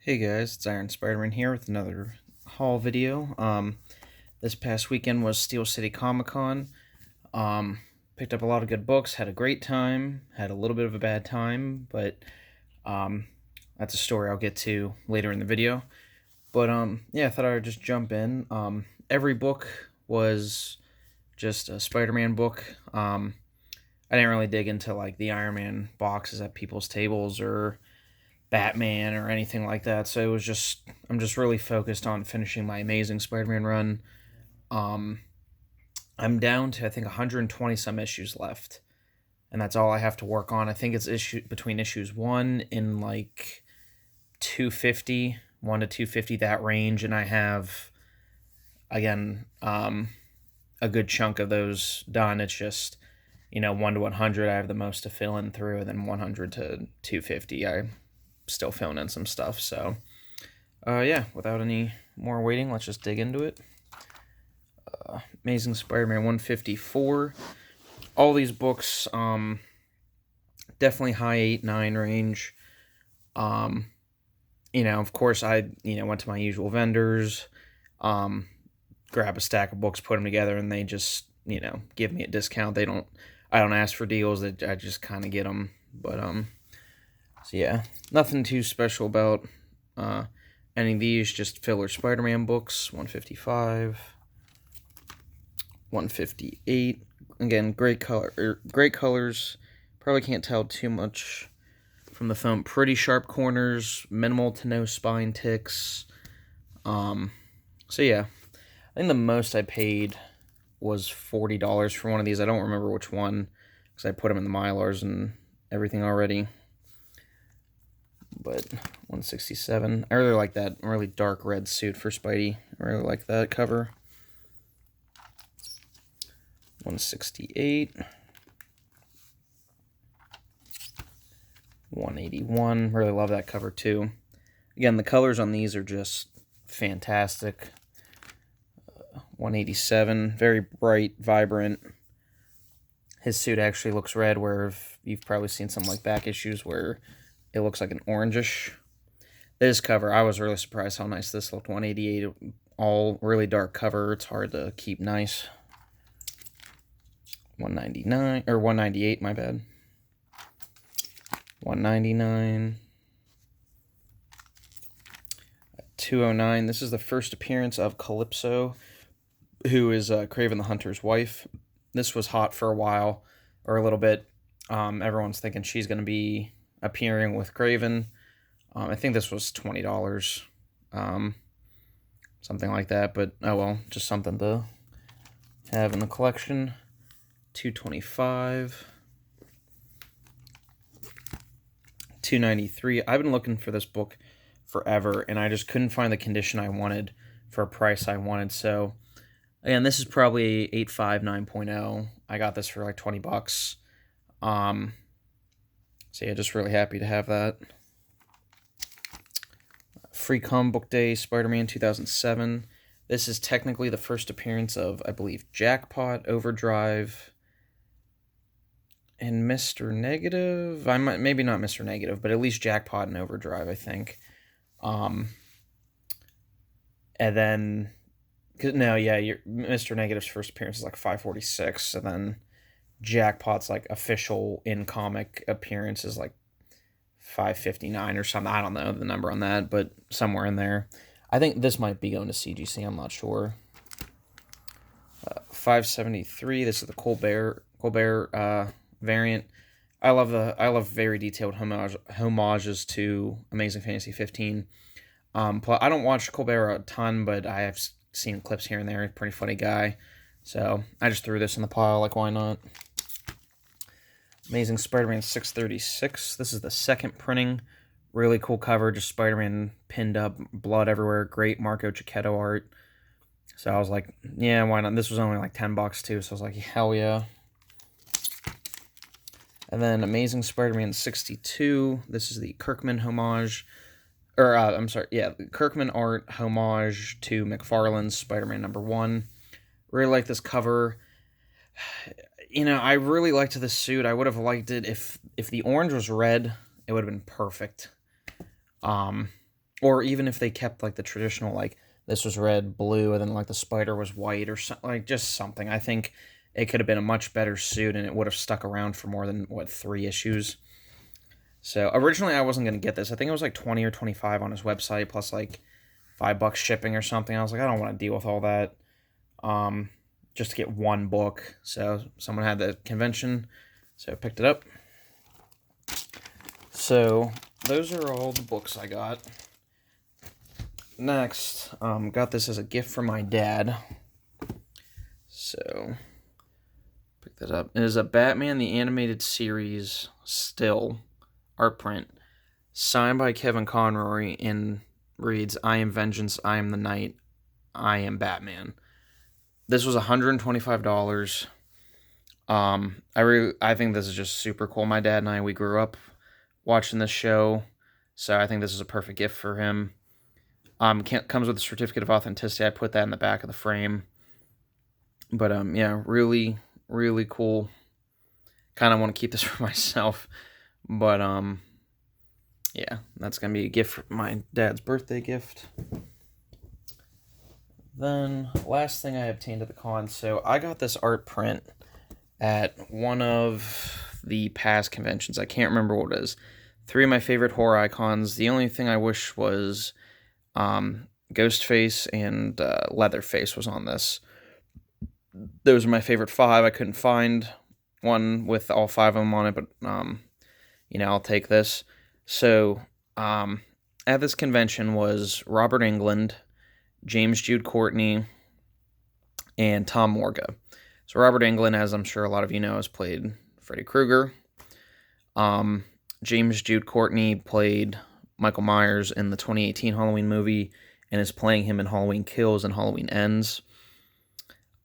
Hey guys, it's SpiderMan here with another haul video. This past weekend was Steel City Comic Con. Picked up a lot of good books, had a great time, had a little bit of a bad time, but um, that's a story I'll get to later in the video. But yeah, I thought I would just jump in. Every book was just a Spider-Man book. I didn't really dig into like the Iron Man boxes at people's tables or Batman or anything like that. So it was just I'm just really focused on finishing my Amazing Spider-Man run. Um, I'm down to I think 120 some issues left, and that's all I have to work on. I think it's between issues 1 and like 250, 1 to 250 that range, and I have again a good chunk of those done. It's just 1 to 100 I have the most to fill in through, and then 100 to 250 I still filling in some stuff. So yeah, without any more waiting, let's just dig into it. Amazing Spider-Man 154. All these books, definitely high 8-9 range. Of course I went to my usual vendors, grab a stack of books, put them together, and they just give me a discount. I don't ask for deals. I just kind of get them. But so yeah, nothing too special about any of these, just filler Spider-Man books. 155, 158. Again, great colors. Probably can't tell too much from the phone. Pretty sharp corners, minimal to no spine ticks. So yeah, I think the most I paid was $40 for one of these. I don't remember which one because I put them in the Mylars and everything already. But 167. I really like that really dark red suit for Spidey. I really like that cover. 168. 181. Really love that cover too. Again, the colors on these are just fantastic. 187. Very bright, vibrant. His suit actually looks red, where you've probably seen some like back issues where it looks like an orangish. This cover, I was really surprised how nice this looked. 188, all really dark cover. It's hard to keep nice. 199, or 198, my bad. 199. 209. This is the first appearance of Calypso, who is Kraven the Hunter's wife. This was hot for a while, or a little bit. Everyone's thinking she's going to be appearing with Kraven. I think this was $20, something like that. But oh well, just something to have in the collection. 225, 293. I've been looking for this book forever, and I just couldn't find the condition I wanted for a price I wanted. So again, this is probably 8.5, 9.0. I got this for like $20. So yeah, just really happy to have that. Free Comic Book Day, Spider-Man 2007. This is technically the first appearance of, I believe, Jackpot, Overdrive, and Mr. Negative. Maybe not Mr. Negative, but at least Jackpot and Overdrive, I think. And then, Mr. Negative's first appearance is like 546, and then Jackpot's like official in-comic appearance is like 559 or something. I don't know the number on that, but somewhere in there. I think this might be going to CGC. I'm not sure. 573. This is the Colbert variant. I love very detailed homages to Amazing Fantasy 15. I don't watch Colbert a ton, but I have seen clips here and there. He's a pretty funny guy. So I just threw this in the pile, like, why not? Amazing Spider-Man 636. This is the second printing. Really cool cover, just Spider-Man pinned up, blood everywhere. Great Marco Cicchetto art. So I was like, yeah, why not? This was only like $10 too, so I was like, hell yeah. And then Amazing Spider-Man 62. This is the Kirkman homage. Kirkman art homage to McFarlane's Spider-Man #1. Really like this cover. I really liked this suit. I would have liked it if the orange was red, it would have been perfect. Or even if they kept, like, the traditional, like, this was red, blue, and then, like, the spider was white or something, like, just something. I think it could have been a much better suit, and it would have stuck around for more than, 3 issues. So, originally, I wasn't going to get this. I think it was, like, 20 or 25 on his website, plus, like, $5 shipping or something. I was like, I don't want to deal with all that, just to get one book. So, someone had the convention, so I picked it up. So, those are all the books I got. Next, got this as a gift from my dad. So, pick that up. It is a Batman the Animated Series still art print, signed by Kevin Conroy, and reads, "I am vengeance, I am the night, I am Batman." This was $125. I think this is just super cool. My dad and I, we grew up watching this show, so I think this is a perfect gift for him. Comes with a certificate of authenticity. I put that in the back of the frame. But yeah, really, really cool. Kind of want to keep this for myself, but yeah, that's gonna be a gift for my dad's birthday gift. Then, last thing I obtained at the con, so I got this art print at one of the past conventions. I can't remember what it is. 3 of my favorite horror icons. The only thing I wish was Ghostface and Leatherface was on this. Those are my favorite 5. I couldn't find one with all 5 of them on it, but, I'll take this. So, at this convention was Robert Englund, James Jude Courtney, and Tom Morga. So Robert Englund, as I'm sure a lot of you know, has played Freddy Krueger. James Jude Courtney played Michael Myers in the 2018 Halloween movie and is playing him in Halloween Kills and Halloween Ends.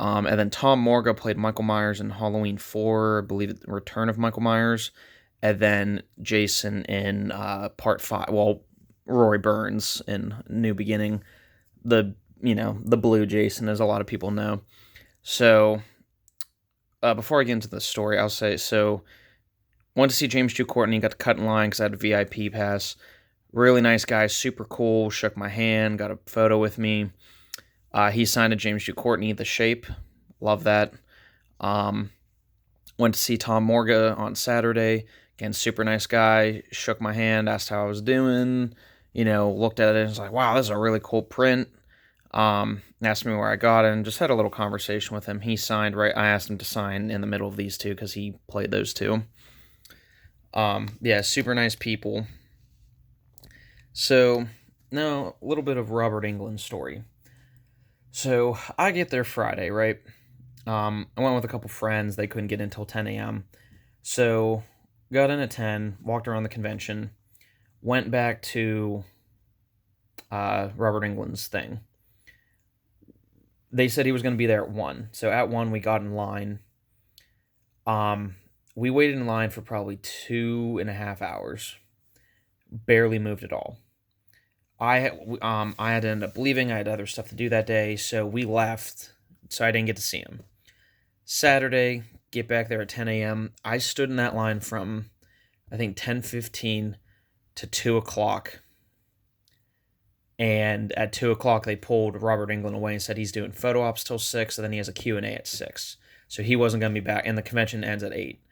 And then Tom Morga played Michael Myers in Halloween 4, I believe, The Return of Michael Myers, and then Jason in Part 5. Well, Roy Burns in New Beginning. The blue Jason, as a lot of people know. So, before I get into the story, I'll say, so, went to see James Jude Courtney, got to cut in line because I had a VIP pass. Really nice guy, super cool, shook my hand, got a photo with me. He signed to James Jude Courtney, The Shape. Love that. Went to see Tom Morga on Saturday. Again, super nice guy, shook my hand, asked how I was doing, looked at it and was like, wow, this is a really cool print. Asked me where I got it and just had a little conversation with him. He signed, right? I asked him to sign in the middle of these two because he played those two. Yeah, super nice people. So, now, a little bit of Robert Englund's story. So, I get there Friday, right? I went with a couple friends. They couldn't get in until 10 a.m. So, got in at 10, walked around the convention, went back to Robert Englund's thing. They said he was going to be there at 1. So, at 1, we got in line. We waited in line for probably 2.5 hours. Barely moved at all. I had to end up leaving. I had other stuff to do that day, so we left, so I didn't get to see him. Saturday, get back there at 10 a.m. I stood in that line from, I think, 10:15 to 2 o'clock. And at 2 o'clock, they pulled Robert Englund away and said he's doing photo ops till 6, and then he has a Q&A at 6. So he wasn't going to be back, and the convention ends at 8.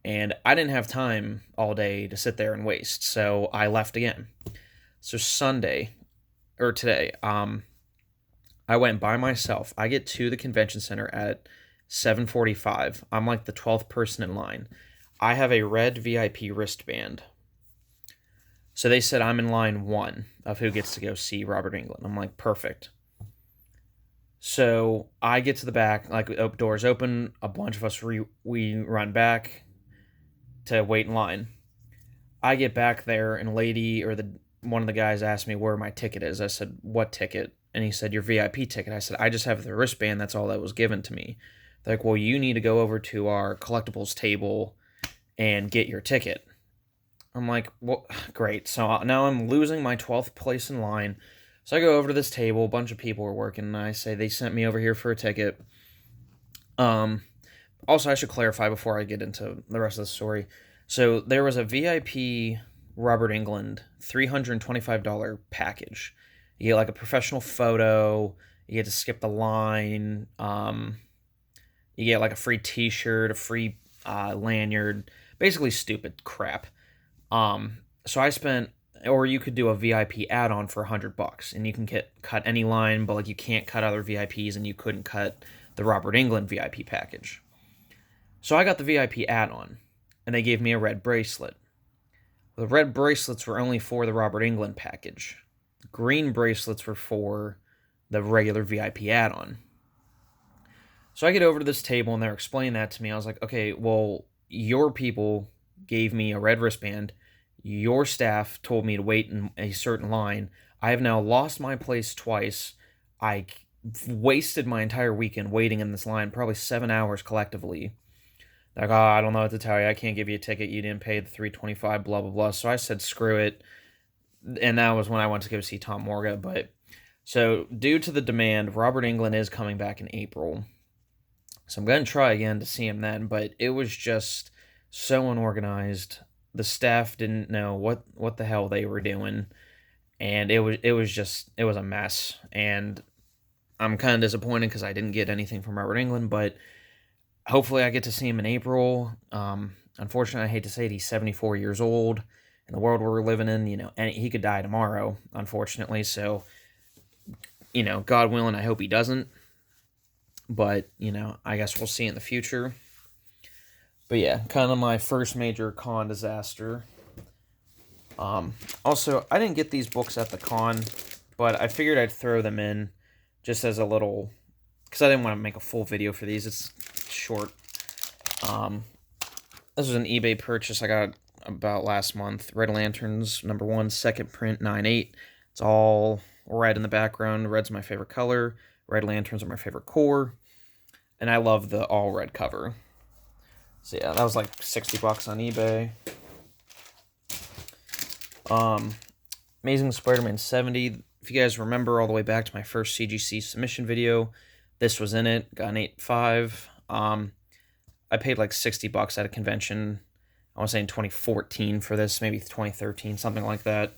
And I didn't have time all day to sit there and waste, so I left again. So Sunday, or today, I went by myself. I get to the convention center at 7:45. I'm like the 12th person in line. I have a red VIP wristband. So they said I'm in line 1 of who gets to go see Robert Englund. I'm like, perfect. So I get to the back, like, doors open, a bunch of us, we run back to wait in line. I get back there, and one of the guys asked me where my ticket is. I said, what ticket? And he said, your VIP ticket. I said, I just have the wristband. That's all that was given to me. They're like, well, you need to go over to our collectibles table and get your ticket. I'm like, well, great. So now I'm losing my 12th place in line. So I go over to this table. A bunch of people are working, and I say, they sent me over here for a ticket. Also, I should clarify before I get into the rest of the story. So there was a VIP Robert Englund $325 package. You get like a professional photo. You get to skip the line. You get like a free T-shirt, a free lanyard, basically stupid crap. So I spent, or you could do a VIP add-on for $100, and you can cut any line, but like you can't cut other VIPs, and you couldn't cut the Robert Englund VIP package. So I got the VIP add-on, and they gave me a red bracelet. The red bracelets were only for the Robert Englund package. Green bracelets were for the regular VIP add-on. So I get over to this table, and they're explaining that to me. I was like, okay, well, your people gave me a red wristband. Your staff told me to wait in a certain line. I have now lost my place twice. I wasted my entire weekend waiting in this line, probably 7 hours collectively. Like, oh, I don't know what to tell you. I can't give you a ticket. You didn't pay the $325, blah, blah, blah. So I said, screw it. And that was when I went to go see Tom Morga. But so due to the demand, Robert Englund is coming back in April. So I'm going to try again to see him then. But it was just so unorganized. The staff didn't know what the hell they were doing. And it was a mess. And I'm kind of disappointed because I didn't get anything from Robert Englund, but hopefully I get to see him in April. Unfortunately, I hate to say it, he's 74 years old. In the world we're living in, and he could die tomorrow, unfortunately. So, God willing, I hope he doesn't. But, I guess we'll see in the future. But yeah, kind of my first major con disaster. Also, I didn't get these books at the con, but I figured I'd throw them in just as a little, because I didn't want to make a full video for these. It's short. This was an eBay purchase I got about last month. Red Lanterns, #1, second print, 9/8. It's all red in the background. Red's my favorite color. Red Lanterns are my favorite core. And I love the all red cover. So yeah, that was like $60 on eBay. Amazing Spider-Man 70. If you guys remember all the way back to my first CGC submission video, this was in it. Got an 8.5. I paid like $60 at a convention. I want to say in 2014 for this, maybe 2013, something like that.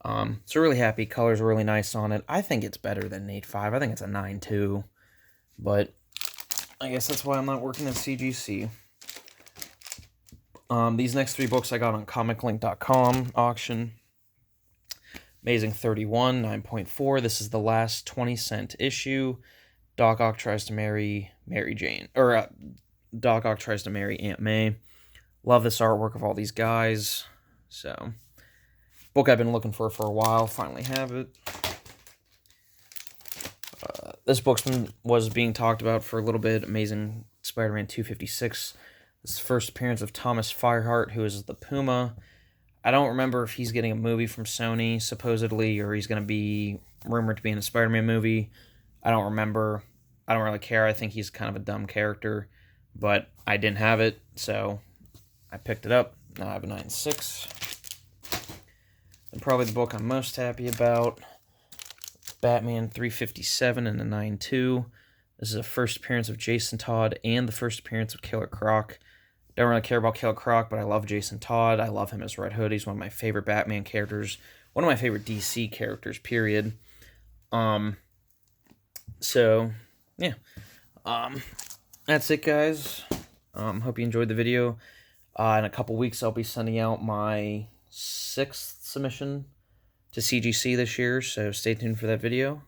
So really happy. Colors are really nice on it. I think it's better than an 8.5. I think it's a 9.2. But I guess that's why I'm not working at CGC. These next 3 books I got on comiclink.com auction. Amazing 31, 9.4. This is the last 20-cent issue. Doc Ock tries to marry Mary Jane. Or Doc Ock tries to marry Aunt May. Love this artwork of all these guys. So, book I've been looking for a while. Finally have it. This book was being talked about for a little bit. Amazing Spider-Man 256. This is the first appearance of Thomas Fireheart, who is the Puma. I don't remember if he's getting a movie from Sony, supposedly, or he's going to be rumored to be in a Spider-Man movie. I don't remember. I don't really care. I think he's kind of a dumb character, but I didn't have it, so I picked it up. Now I have a 9.6. And probably the book I'm most happy about, Batman 357 and a 9.2. This is the first appearance of Jason Todd and the first appearance of Killer Croc. Don't really care about Killer Croc, but I love Jason Todd. I love him as Red Hood. He's one of my favorite Batman characters. One of my favorite DC characters, period. So, yeah. That's it, guys. Hope you enjoyed the video. In a couple weeks, I'll be sending out my 6th submission to CGC this year, so stay tuned for that video.